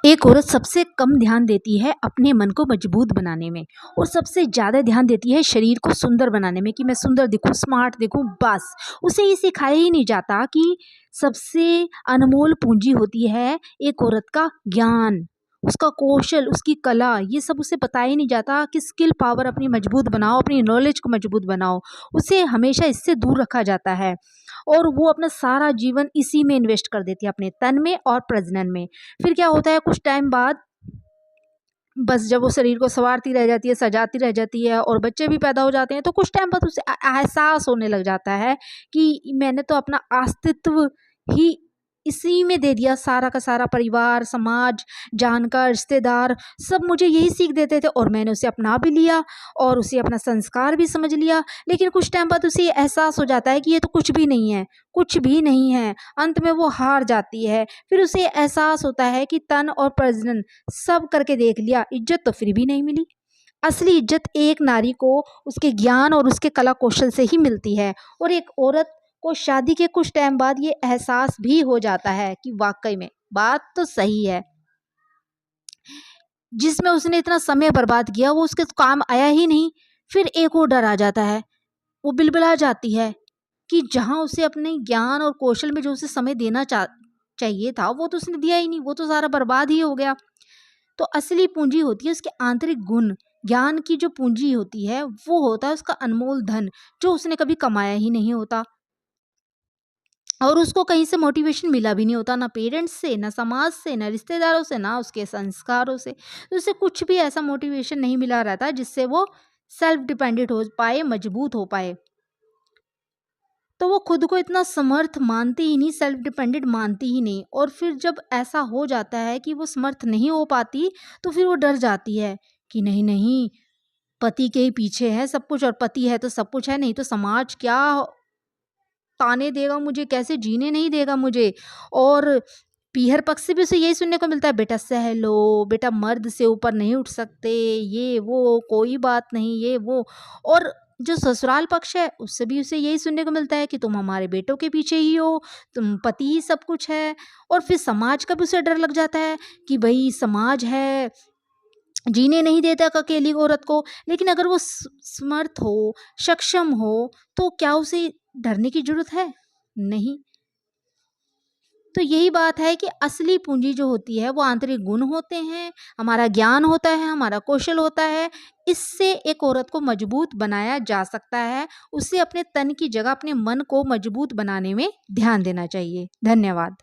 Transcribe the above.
एक औरत सबसे कम ध्यान देती है अपने मन को मजबूत बनाने में और सबसे ज़्यादा ध्यान देती है शरीर को सुंदर बनाने में कि मैं सुंदर दिखूं, स्मार्ट दिखूं। बस उसे ये सिखाया ही नहीं जाता कि सबसे अनमोल पूंजी होती है एक औरत का ज्ञान, उसका कौशल, उसकी कला। ये सब उसे बताया ही नहीं जाता कि स्किल पावर अपनी मजबूत बनाओ, अपनी नॉलेज को मजबूत बनाओ। उसे हमेशा इससे दूर रखा जाता है और वो अपना सारा जीवन इसी में इन्वेस्ट कर देती है, अपने तन में और प्रजनन में। फिर क्या होता है, कुछ टाइम बाद बस जब वो शरीर को सँवारती रह जाती है, सजाती रह जाती है और बच्चे भी पैदा हो जाते हैं, तो कुछ टाइम बाद उसे एहसास होने लग जाता है कि मैंने तो अपना अस्तित्व ही इसी में दे दिया। सारा का सारा परिवार, समाज, जानकार, रिश्तेदार सब मुझे यही सीख देते थे और मैंने उसे अपना भी लिया और उसे अपना संस्कार भी समझ लिया। लेकिन कुछ टाइम बाद उसे ये एहसास हो जाता है कि ये तो कुछ भी नहीं है, कुछ भी नहीं है। अंत में वो हार जाती है। फिर उसे एहसास होता है कि तन और प्रजनन सब करके देख लिया, इज्जत तो फिर भी नहीं मिली। असली इज्जत एक नारी को उसके ज्ञान और उसके कला कौशल से ही मिलती है। और एक औरत को शादी के कुछ टाइम बाद ये एहसास भी हो जाता है कि वाकई में बात तो सही है, जिसमें उसने इतना समय बर्बाद किया वो उसके काम आया ही नहीं। फिर एक और डर आ जाता है, वो बिलबिला जाती है कि जहाँ उसे अपने ज्ञान और कौशल में जो उसे समय देना चाहिए था, वो तो उसने दिया ही नहीं, वो तो सारा बर्बाद ही हो गया। तो असली पूंजी होती है उसके आंतरिक गुण। ज्ञान की जो पूंजी होती है वो होता है उसका अनमोल धन, जो उसने कभी कमाया ही नहीं होता और उसको कहीं से मोटिवेशन मिला भी नहीं होता, ना पेरेंट्स से, ना समाज से, ना रिश्तेदारों से, ना उसके संस्कारों से। तो उसे कुछ भी ऐसा मोटिवेशन नहीं मिला रहता जिससे वो सेल्फ डिपेंडेंट हो पाए, मजबूत हो पाए। तो वो खुद को इतना समर्थ मानती ही नहीं, सेल्फ डिपेंडेंट मानती ही नहीं। और फिर जब ऐसा हो जाता है कि वो समर्थ नहीं हो पाती, तो फिर वो डर जाती है कि नहीं नहीं, पति के ही पीछे है सब कुछ और पति है तो सब कुछ है, नहीं तो समाज क्या ताने देगा मुझे, कैसे जीने नहीं देगा मुझे। और पीहर पक्ष से भी उसे यही सुनने को मिलता है, बेटा सह लो, बेटा मर्द से ऊपर नहीं उठ सकते, ये वो कोई बात नहीं, ये वो। और जो ससुराल पक्ष है उससे भी उसे यही सुनने को मिलता है कि तुम हमारे बेटों के पीछे ही हो, तुम पति ही सब कुछ है। और फिर समाज का भी उसे डर लग जाता है कि भाई समाज है, जीने नहीं देता अकेली औरत को। लेकिन अगर वो समर्थ हो, सक्षम हो, तो क्या उसे डरने की जरूरत है? नहीं। तो यही बात है कि असली पूंजी जो होती है वो आंतरिक गुण होते हैं, हमारा ज्ञान होता है, हमारा कौशल होता है। इससे एक औरत को मजबूत बनाया जा सकता है। उसे अपने तन की जगह अपने मन को मजबूत बनाने में ध्यान देना चाहिए। धन्यवाद।